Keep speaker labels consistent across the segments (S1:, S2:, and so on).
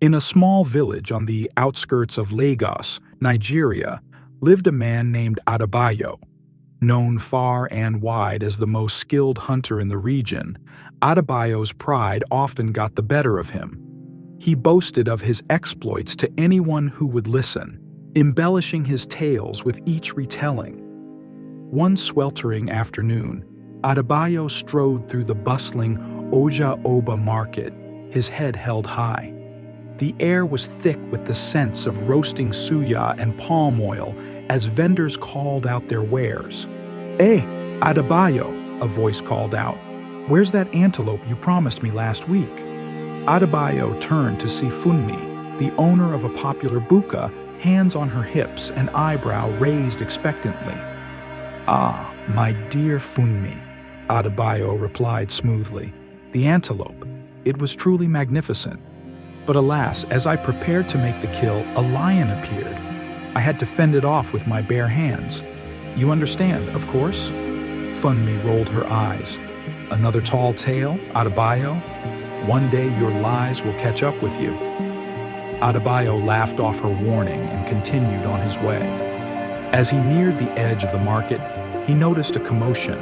S1: In a small village on the outskirts of Lagos, Nigeria, lived a man named Adebayo. Known far and wide as the most skilled hunter in the region, Adebayo's pride often got the better of him. He boasted of his exploits to anyone who would listen, embellishing his tales with each retelling. One sweltering afternoon, Adebayo strode through the bustling Oja Oba market, his head held high. The air was thick with the scents of roasting suya and palm oil as vendors called out their wares. "Hey, Adebayo," a voice called out. "Where's that antelope you promised me last week?" Adebayo turned to see Funmi, the owner of a popular buka, hands on her hips and eyebrow raised expectantly. "Ah, my dear Funmi," Adebayo replied smoothly. "The antelope. It was truly magnificent. But alas, as I prepared to make the kill, a lion appeared. I had to fend it off with my bare hands. You understand, of course?" Funmi rolled her eyes. "Another tall tale, Adebayo? One day your lies will catch up with you." Adebayo laughed off her warning and continued on his way. As he neared the edge of the market, he noticed a commotion.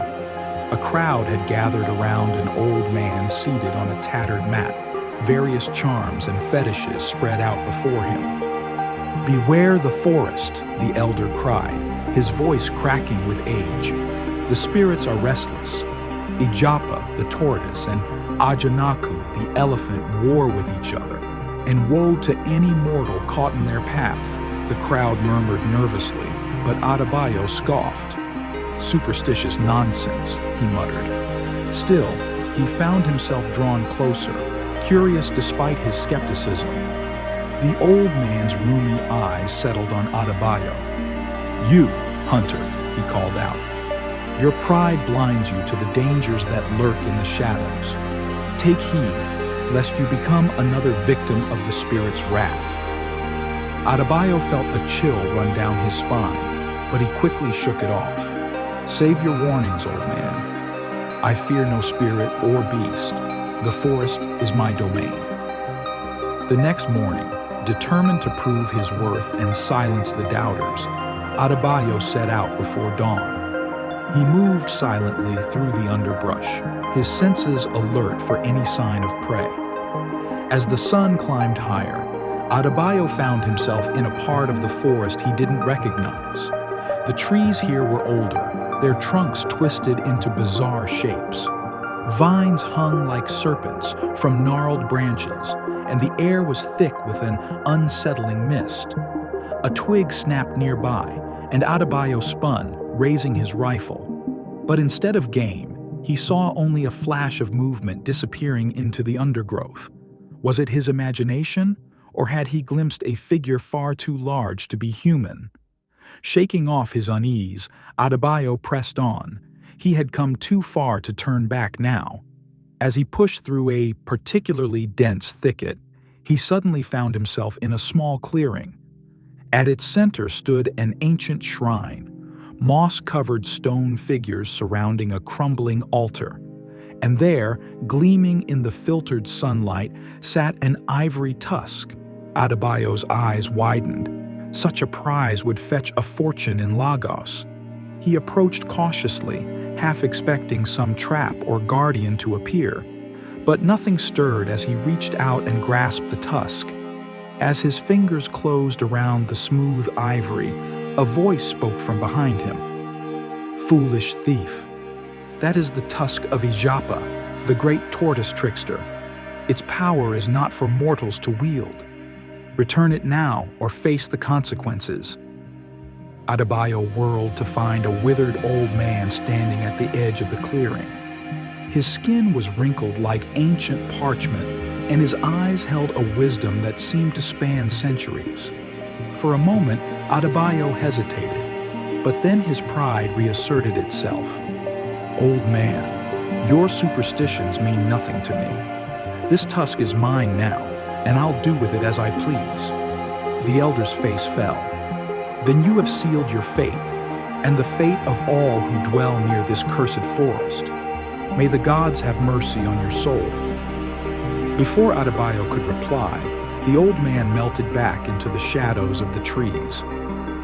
S1: A crowd had gathered around an old man seated on a tattered mat, various charms and fetishes spread out before him. "Beware the forest," the elder cried, his voice cracking with age. "The spirits are restless. Ijapa, the tortoise, and Ajanaku, the elephant, war with each other, and woe to any mortal caught in their path," the crowd murmured nervously, but Adebayo scoffed. "Superstitious nonsense," he muttered. Still, he found himself drawn closer, curious despite his skepticism. The old man's rheumy eyes settled on Adebayo. "You, hunter," he called out. "Your pride blinds you to the dangers that lurk in the shadows. Take heed, lest you become another victim of the spirit's wrath." Adebayo felt a chill run down his spine, but he quickly shook it off. "Save your warnings, old man. I fear no spirit or beast. The forest is my domain." The next morning, determined to prove his worth and silence the doubters, Adebayo set out before dawn. He moved silently through the underbrush, his senses alert for any sign of prey. As the sun climbed higher, Adebayo found himself in a part of the forest he didn't recognize. The trees here were older, their trunks twisted into bizarre shapes. Vines hung like serpents from gnarled branches, and the air was thick with an unsettling mist. A twig snapped nearby, and Adebayo spun, raising his rifle. But instead of game, he saw only a flash of movement disappearing into the undergrowth. Was it his imagination, or had he glimpsed a figure far too large to be human? Shaking off his unease, Adebayo pressed on. He had come too far to turn back now. As he pushed through a particularly dense thicket, he suddenly found himself in a small clearing. At its center stood an ancient shrine, moss-covered stone figures surrounding a crumbling altar. And there, gleaming in the filtered sunlight, sat an ivory tusk. Adebayo's eyes widened. Such a prize would fetch a fortune in Lagos. He approached cautiously, half expecting some trap or guardian to appear. But nothing stirred as he reached out and grasped the tusk. As his fingers closed around the smooth ivory, a voice spoke from behind him. "Foolish thief. That is the tusk of Ijapa, the great tortoise trickster. Its power is not for mortals to wield. Return it now or face the consequences." Adebayo whirled to find a withered old man standing at the edge of the clearing. His skin was wrinkled like ancient parchment, and his eyes held a wisdom that seemed to span centuries. For a moment, Adebayo hesitated, but then his pride reasserted itself. "Old man, your superstitions mean nothing to me. This tusk is mine now, and I'll do with it as I please." The elder's face fell. "Then you have sealed your fate, and the fate of all who dwell near this cursed forest. May the gods have mercy on your soul." Before Adebayo could reply, the old man melted back into the shadows of the trees.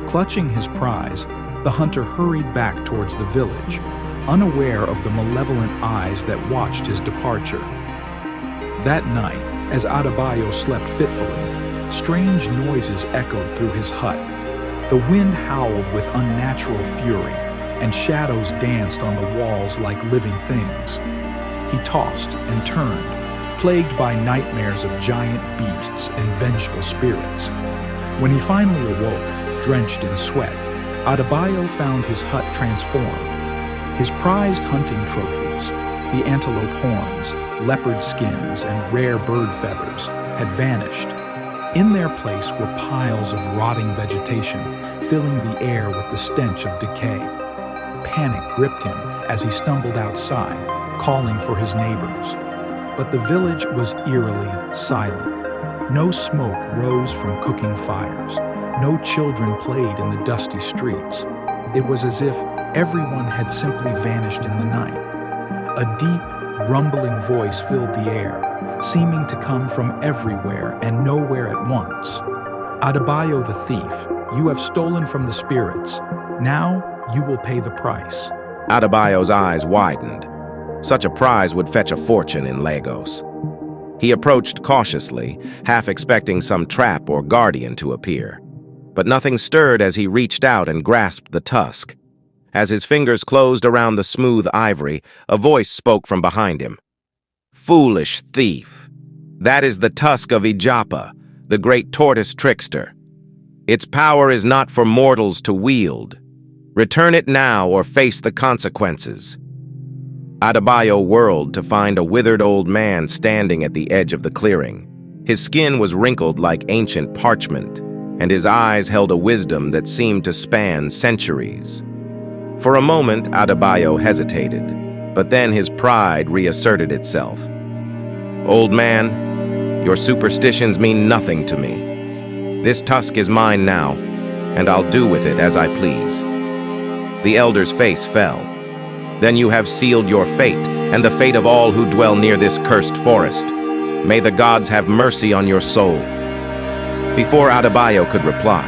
S1: Clutching his prize, the hunter hurried back towards the village, unaware of the malevolent eyes that watched his departure. That night, as Adebayo slept fitfully, strange noises echoed through his hut. The wind howled with unnatural fury, and shadows danced on the walls like living things. He tossed and turned, plagued by nightmares of giant beasts and vengeful spirits. When he finally awoke, drenched in sweat, Adebayo found his hut transformed. His prized hunting trophies, the antelope horns, leopard skins, and rare bird feathers, had vanished. In their place were piles of rotting vegetation, filling the air with the stench of decay. Panic gripped him as he stumbled outside, calling for his neighbors. But the village was eerily silent. No smoke rose from cooking fires. No children played in the dusty streets. It was as if everyone had simply vanished in the night. A deep, rumbling voice filled the air, seeming to come from everywhere and nowhere at once. Adebayo the thief, you have stolen from the spirits. Now you will pay the price.
S2: Adebayo's eyes widened. Such a prize would fetch a fortune in Lagos. He approached cautiously, half expecting some trap or guardian to appear. But nothing stirred as he reached out and grasped the tusk. As his fingers closed around the smooth ivory, a voice spoke from behind him. "Foolish thief! That is the tusk of Ijapa, the great tortoise trickster. Its power is not for mortals to wield. Return it now or face the consequences." Adebayo whirled to find a withered old man standing at the edge of the clearing. His skin was wrinkled like ancient parchment, and his eyes held a wisdom that seemed to span centuries. For a moment, Adebayo hesitated, but then his pride reasserted itself. "Old man, your superstitions mean nothing to me. This tusk is mine now, and I'll do with it as I please." The elder's face fell. "Then you have sealed your fate, and the fate of all who dwell near this cursed forest. May the gods have mercy on your soul." Before Adebayo could reply,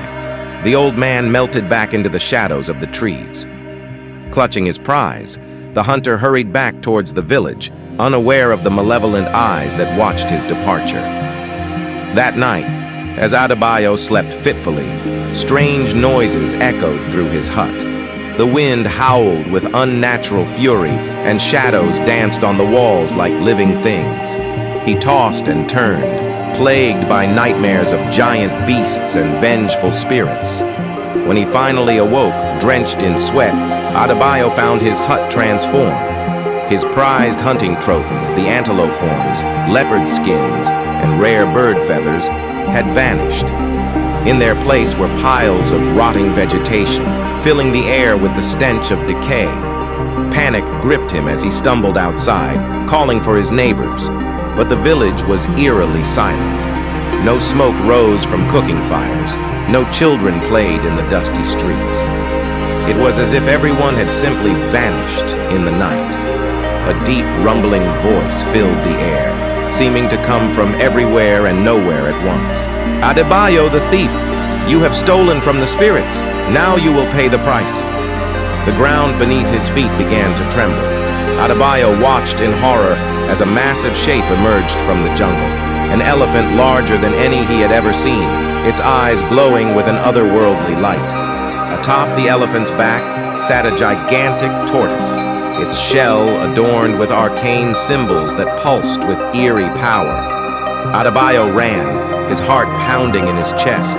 S2: the old man melted back into the shadows of the trees. Clutching his prize, the hunter hurried back towards the village, unaware of the malevolent eyes that watched his departure. That night, as Adebayo slept fitfully, strange noises echoed through his hut. The wind howled with unnatural fury, and shadows danced on the walls like living things. He tossed and turned, plagued by nightmares of giant beasts and vengeful spirits. When he finally awoke, drenched in sweat, Adebayo found his hut transformed. His prized hunting trophies, the antelope horns, leopard skins, and rare bird feathers, had vanished. In their place were piles of rotting vegetation, filling the air with the stench of decay. Panic gripped him as he stumbled outside, calling for his neighbors. But the village was eerily silent. No smoke rose from cooking fires. No children played in the dusty streets. It was as if everyone had simply vanished in the night. A deep, rumbling voice filled the air, seeming to come from everywhere and nowhere at once. "Adebayo the thief, you have stolen from the spirits. Now you will pay the price." The ground beneath his feet began to tremble. Adebayo watched in horror as a massive shape emerged from the jungle, an elephant larger than any he had ever seen, its eyes glowing with an otherworldly light. Atop the elephant's back sat a gigantic tortoise, its shell adorned with arcane symbols that pulsed with eerie power. Adebayo ran, his heart pounding in his chest.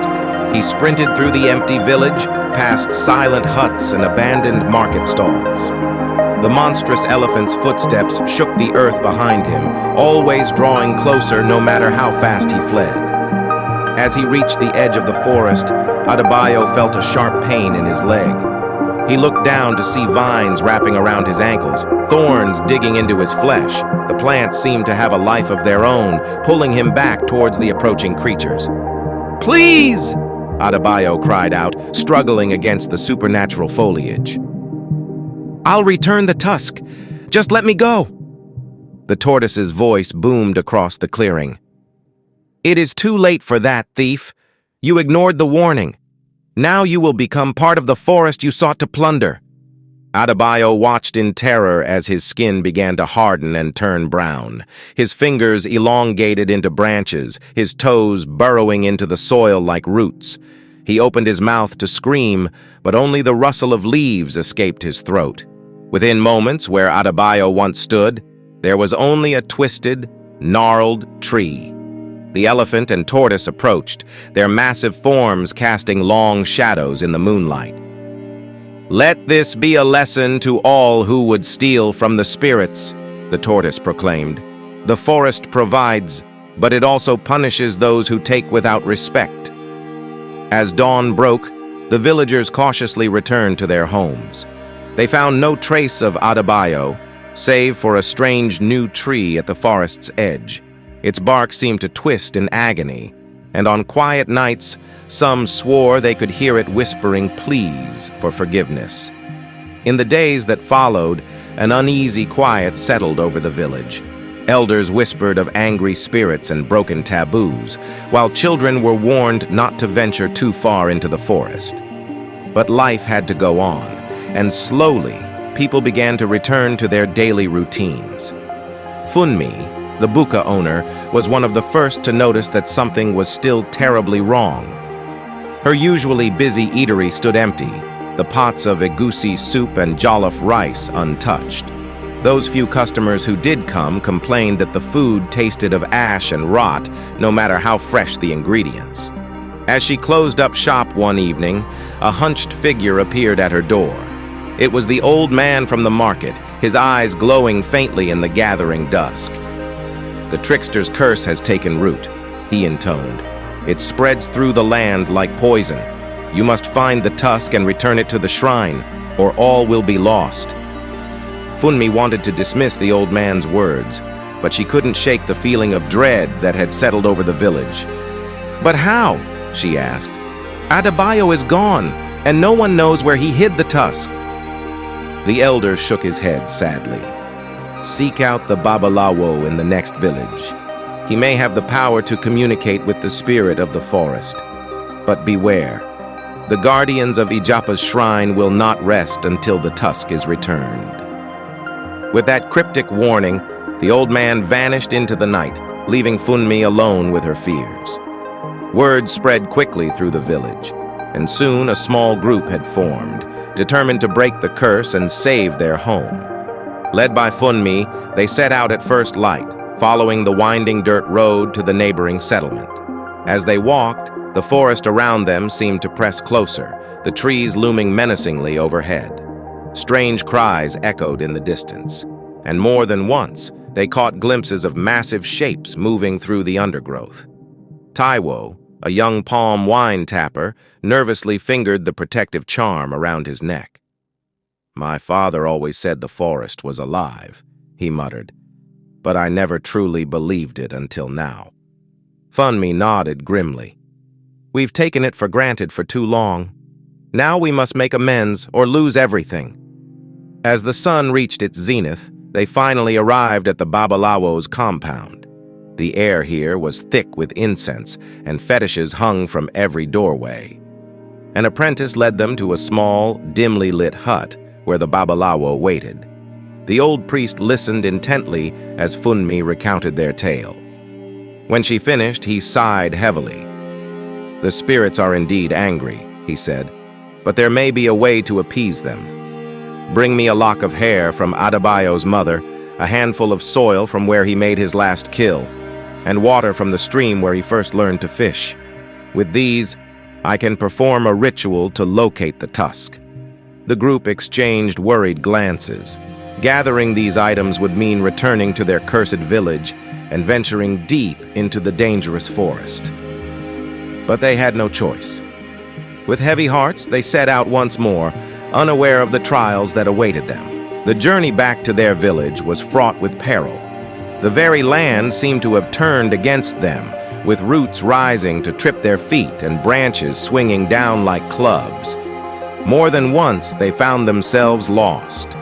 S2: He sprinted through the empty village, past silent huts and abandoned market stalls. The monstrous elephant's footsteps shook the earth behind him, always drawing closer no matter how fast he fled. As he reached the edge of the forest, Adebayo felt a sharp pain in his leg. He looked down to see vines wrapping around his ankles, thorns digging into his flesh. The plants seemed to have a life of their own, pulling him back towards the approaching creatures. "Please!" Adebayo cried out, struggling against the supernatural foliage. "I'll return the tusk. Just let me go." The tortoise's voice boomed across the clearing. "It is too late for that, thief. You ignored the warning. Now you will become part of the forest you sought to plunder." Adebayo watched in terror as his skin began to harden and turn brown. His fingers elongated into branches, his toes burrowing into the soil like roots. He opened his mouth to scream, but only the rustle of leaves escaped his throat. Within moments, where Adebayo once stood, there was only a twisted, gnarled tree. The elephant and tortoise approached, their massive forms casting long shadows in the moonlight. "Let this be a lesson to all who would steal from the spirits," the tortoise proclaimed. "The forest provides, but it also punishes those who take without respect." As dawn broke, the villagers cautiously returned to their homes. They found no trace of Adebayo, save for a strange new tree at the forest's edge. Its bark seemed to twist in agony, and on quiet nights, some swore they could hear it whispering pleas for forgiveness. In the days that followed, an uneasy quiet settled over the village. Elders whispered of angry spirits and broken taboos, while children were warned not to venture too far into the forest. But life had to go on, and slowly, people began to return to their daily routines. Funmi, the buka owner, was one of the first to notice that something was still terribly wrong. Her usually busy eatery stood empty, the pots of egusi soup and jollof rice untouched. Those few customers who did come complained that the food tasted of ash and rot, no matter how fresh the ingredients. As she closed up shop one evening, a hunched figure appeared at her door. It was the old man from the market, his eyes glowing faintly in the gathering dusk. "The trickster's curse has taken root," he intoned. "It spreads through the land like poison. You must find the tusk and return it to the shrine, or all will be lost." Funmi wanted to dismiss the old man's words, but she couldn't shake the feeling of dread that had settled over the village. "But how?" she asked. "Adebayo is gone, and no one knows where he hid the tusk." The elder shook his head sadly. "Seek out the Babalawo in the next village. He may have the power to communicate with the spirit of the forest. But beware. The guardians of Ijapa's shrine will not rest until the tusk is returned." With that cryptic warning, the old man vanished into the night, leaving Funmi alone with her fears. Word spread quickly through the village, and soon a small group had formed, determined to break the curse and save their home. Led by Funmi, they set out at first light, following the winding dirt road to the neighboring settlement. As they walked, the forest around them seemed to press closer, the trees looming menacingly overhead. Strange cries echoed in the distance, and more than once, they caught glimpses of massive shapes moving through the undergrowth. Taiwo, a young palm wine tapper, nervously fingered the protective charm around his neck. "My father always said the forest was alive," he muttered, "but I never truly believed it until now." Funmi nodded grimly. "We've taken it for granted for too long. Now we must make amends or lose everything." As the sun reached its zenith, they finally arrived at the Babalawo's compound. The air here was thick with incense, and fetishes hung from every doorway. An apprentice led them to a small, dimly lit hut where the Babalawo waited. The old priest listened intently as Funmi recounted their tale. When she finished, he sighed heavily. "The spirits are indeed angry," he said, "but there may be a way to appease them. Bring me a lock of hair from Adebayo's mother, a handful of soil from where he made his last kill, and water from the stream where he first learned to fish. With these, I can perform a ritual to locate the tusk." The group exchanged worried glances. Gathering these items would mean returning to their cursed village and venturing deep into the dangerous forest. But they had no choice. With heavy hearts, they set out once more, unaware of the trials that awaited them. The journey back to their village was fraught with peril. The very land seemed to have turned against them, with roots rising to trip their feet and branches swinging down like clubs. More than once, they found themselves lost.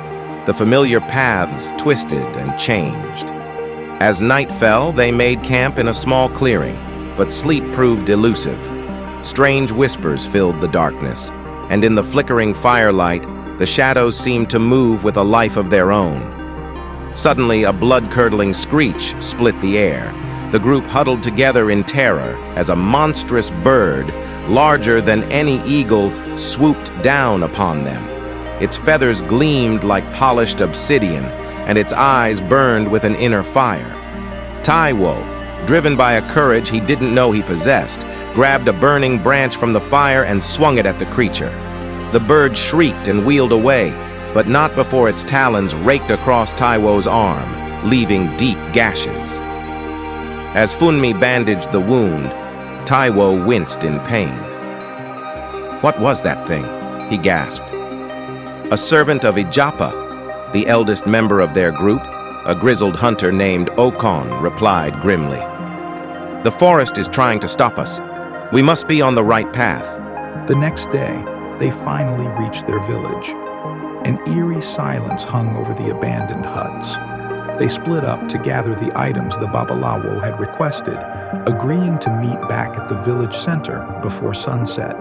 S2: The familiar paths twisted and changed. As night fell, they made camp in a small clearing, but sleep proved elusive. Strange whispers filled the darkness, and in the flickering firelight, the shadows seemed to move with a life of their own. Suddenly, a blood-curdling screech split the air. The group huddled together in terror as a monstrous bird, larger than any eagle, swooped down upon them. Its feathers gleamed like polished obsidian, and its eyes burned with an inner fire. Taiwo, driven by a courage he didn't know he possessed, grabbed a burning branch from the fire and swung it at the creature. The bird shrieked and wheeled away, but not before its talons raked across Taiwo's arm, leaving deep gashes. As Funmi bandaged the wound, Taiwo winced in pain. "What was that thing?" he gasped. "A servant of Ijapa," the eldest member of their group, a grizzled hunter named Okon, replied grimly. "The forest is trying to stop us. We must be on the right path."
S1: The next day, they finally reached their village. An eerie silence hung over the abandoned huts. They split up to gather the items the Babalawo had requested, agreeing to meet back at the village center before sunset.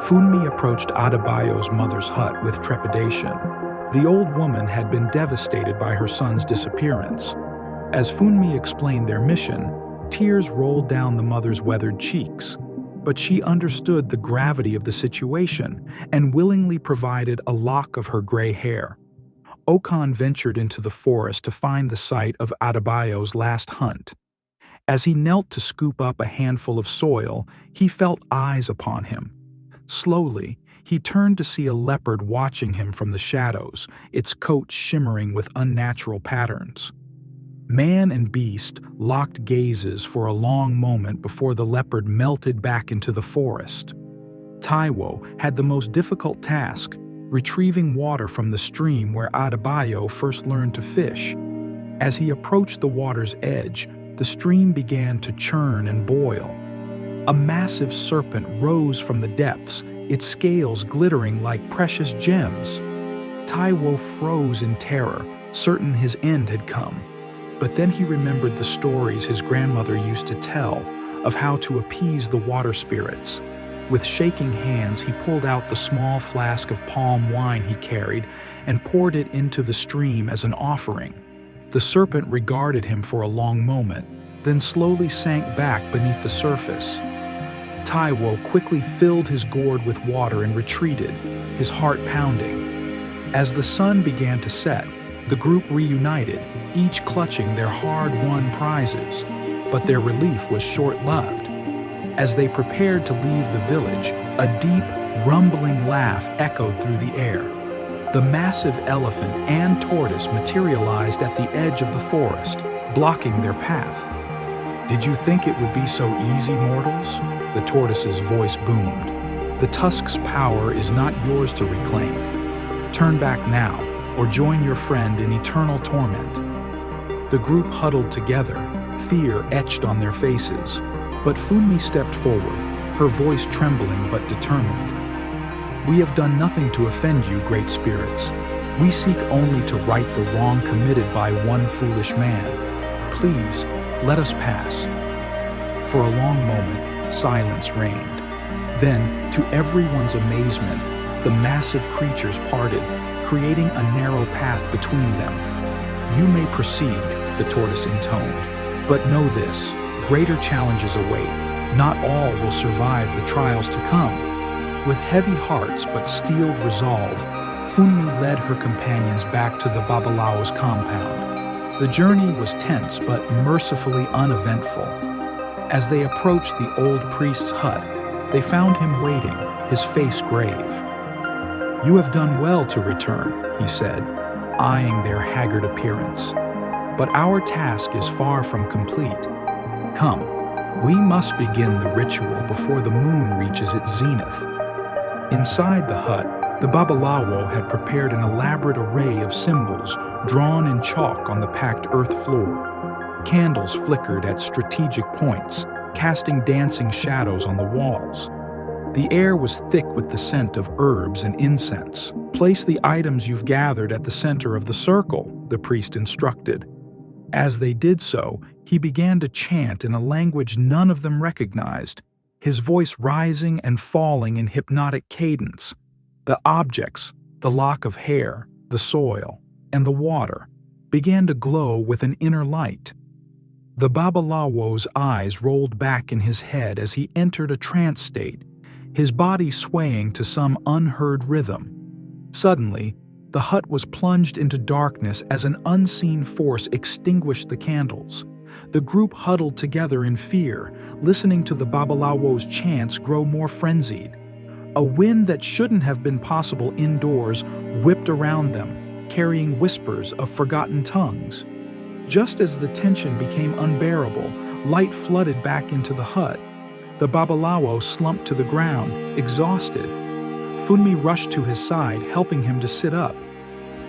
S1: Funmi approached Adebayo's mother's hut with trepidation. The old woman had been devastated by her son's disappearance. As Funmi explained their mission, tears rolled down the mother's weathered cheeks. But she understood the gravity of the situation and willingly provided a lock of her gray hair. Okon ventured into the forest to find the site of Adebayo's last hunt. As he knelt to scoop up a handful of soil, he felt eyes upon him. Slowly, he turned to see a leopard watching him from the shadows, its coat shimmering with unnatural patterns. Man and beast locked gazes for a long moment before the leopard melted back into the forest. Taiwo had the most difficult task, retrieving water from the stream where Adebayo first learned to fish. As he approached the water's edge, the stream began to churn and boil. A massive serpent rose from the depths, its scales glittering like precious gems. Taiwo froze in terror, certain his end had come. But then he remembered the stories his grandmother used to tell of how to appease the water spirits. With shaking hands, he pulled out the small flask of palm wine he carried and poured it into the stream as an offering. The serpent regarded him for a long moment, then slowly sank back beneath the surface. Taiwo quickly filled his gourd with water and retreated, his heart pounding. As the sun began to set, the group reunited, each clutching their hard-won prizes, but their relief was short-lived. As they prepared to leave the village, a deep, rumbling laugh echoed through the air. The massive elephant and tortoise materialized at the edge of the forest, blocking their path. "Did you think it would be so easy, mortals?" The tortoise's voice boomed. "The tusk's power is not yours to reclaim. Turn back now, or join your friend in eternal torment." The group huddled together, fear etched on their faces. But Funmi stepped forward, her voice trembling but determined. "We have done nothing to offend you, great spirits. We seek only to right the wrong committed by one foolish man. Please, let us pass." For a long moment, silence reigned. Then, to everyone's amazement, the massive creatures parted, creating a narrow path between them. "You may proceed," the tortoise intoned, "but know this, greater challenges await. Not all will survive the trials to come." With heavy hearts but steeled resolve, Funmi led her companions back to the Babalawo's compound. The journey was tense but mercifully uneventful. As they approached the old priest's hut, they found him waiting, his face grave. "You have done well to return," he said, eyeing their haggard appearance. "But our task is far from complete. Come, we must begin the ritual before the moon reaches its zenith." Inside the hut, the Babalawo had prepared an elaborate array of symbols drawn in chalk on the packed earth floor. Candles flickered at strategic points, casting dancing shadows on the walls. The air was thick with the scent of herbs and incense. "Place the items you've gathered at the center of the circle," the priest instructed. As they did so, he began to chant in a language none of them recognized, his voice rising and falling in hypnotic cadence. The objects, the lock of hair, the soil, and the water, began to glow with an inner light. The Babalawo's eyes rolled back in his head as he entered a trance state, his body swaying to some unheard rhythm. Suddenly, the hut was plunged into darkness as an unseen force extinguished the candles. The group huddled together in fear, listening to the Babalawo's chants grow more frenzied. A wind that shouldn't have been possible indoors whipped around them, carrying whispers of forgotten tongues. Just as the tension became unbearable, light flooded back into the hut. The Babalawo slumped to the ground, exhausted. Funmi rushed to his side, helping him to sit up.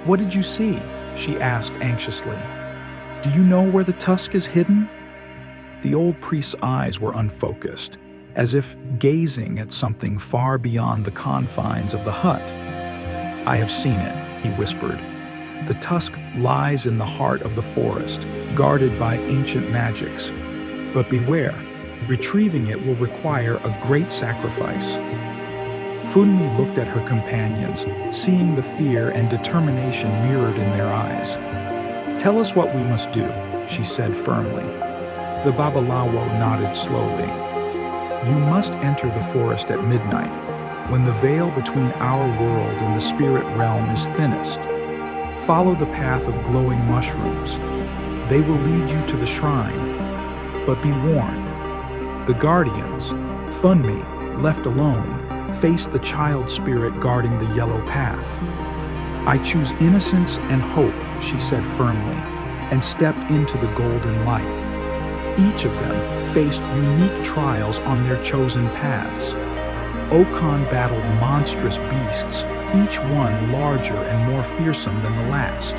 S1: "What did you see?" she asked anxiously. "Do you know where the tusk is hidden?" The old priest's eyes were unfocused, as if gazing at something far beyond the confines of the hut. "I have seen it," he whispered. "The tusk lies in the heart of the forest, guarded by ancient magics. But beware, retrieving it will require a great sacrifice." Funmi looked at her companions, seeing the fear and determination mirrored in their eyes. "Tell us what we must do," she said firmly. The Babalawo nodded slowly. "You must enter the forest at midnight, when the veil between our world and the spirit realm is thinnest. Follow the path of glowing mushrooms. They will lead you to the shrine. But be warned. The guardians, Funmi, left alone, face the child spirit guarding the yellow path." "I choose innocence and hope," she said firmly, and stepped into the golden light. Each of them faced unique trials on their chosen paths. Okan battled monstrous beasts, each one larger and more fearsome than the last.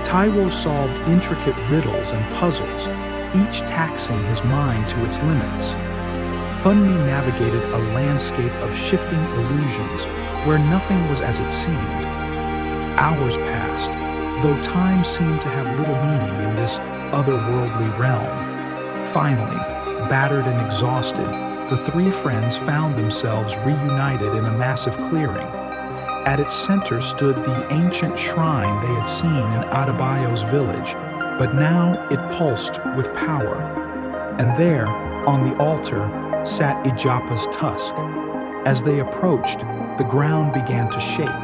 S1: Taiwo solved intricate riddles and puzzles, each taxing his mind to its limits. Funmi navigated a landscape of shifting illusions where nothing was as it seemed. Hours passed, though time seemed to have little meaning in this otherworldly realm. Finally, battered and exhausted, the three friends found themselves reunited in a massive clearing. At its center stood the ancient shrine they had seen in Adebayo's village, but now it pulsed with power. And there, on the altar, sat Ijapa's tusk. As they approached, the ground began to shake.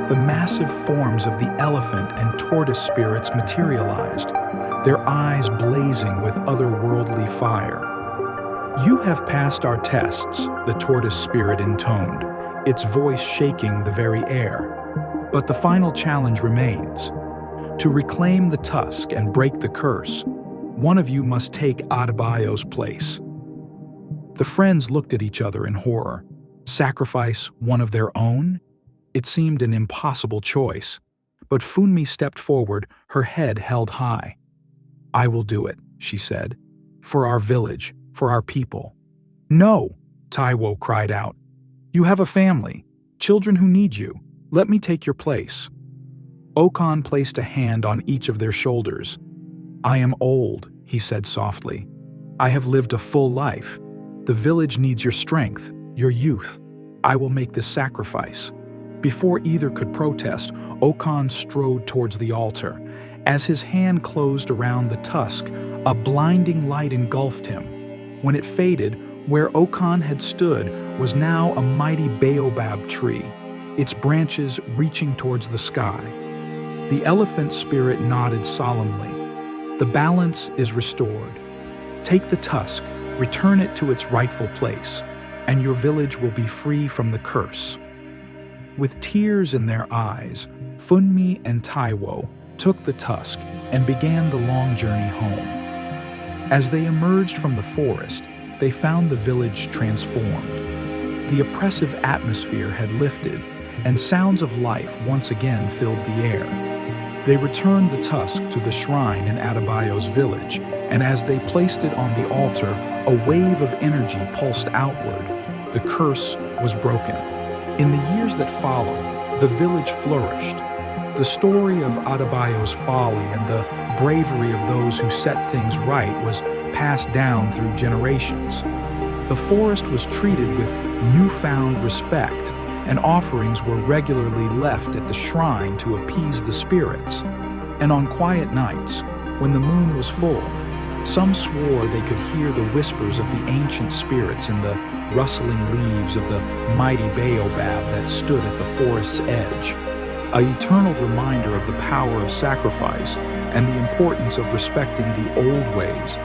S1: The massive forms of the elephant and tortoise spirits materialized, their eyes blazing with otherworldly fire. "You have passed our tests," the tortoise spirit intoned, its voice shaking the very air. "But the final challenge remains. To reclaim the tusk and break the curse, one of you must take Adebayo's place." The friends looked at each other in horror. Sacrifice one of their own? It seemed an impossible choice. But Funmi stepped forward, her head held high. "I will do it," she said. "For our village, for our people." "No!" Taiwo cried out. "You have a family, children who need you. Let me take your place." Okan placed a hand on each of their shoulders. "I am old," he said softly. "I have lived a full life. The village needs your strength, your youth. I will make this sacrifice." Before either could protest, Okan strode towards the altar. As his hand closed around the tusk, a blinding light engulfed him. When it faded, where Okan had stood was now a mighty baobab tree, its branches reaching towards the sky. The elephant spirit nodded solemnly. "The balance is restored. Take the tusk, return it to its rightful place, and your village will be free from the curse." With tears in their eyes, Funmi and Taiwo took the tusk and began the long journey home. As they emerged from the forest, they found the village transformed. The oppressive atmosphere had lifted, and sounds of life once again filled the air. They returned the tusk to the shrine in Adebayo's village, and as they placed it on the altar, a wave of energy pulsed outward. The curse was broken. In the years that followed, the village flourished. The story of Adebayo's folly and the bravery of those who set things right was passed down through generations. The forest was treated with newfound respect, and offerings were regularly left at the shrine to appease the spirits. And on quiet nights, when the moon was full, some swore they could hear the whispers of the ancient spirits in the rustling leaves of the mighty baobab that stood at the forest's edge, an eternal reminder of the power of sacrifice and the importance of respecting the old ways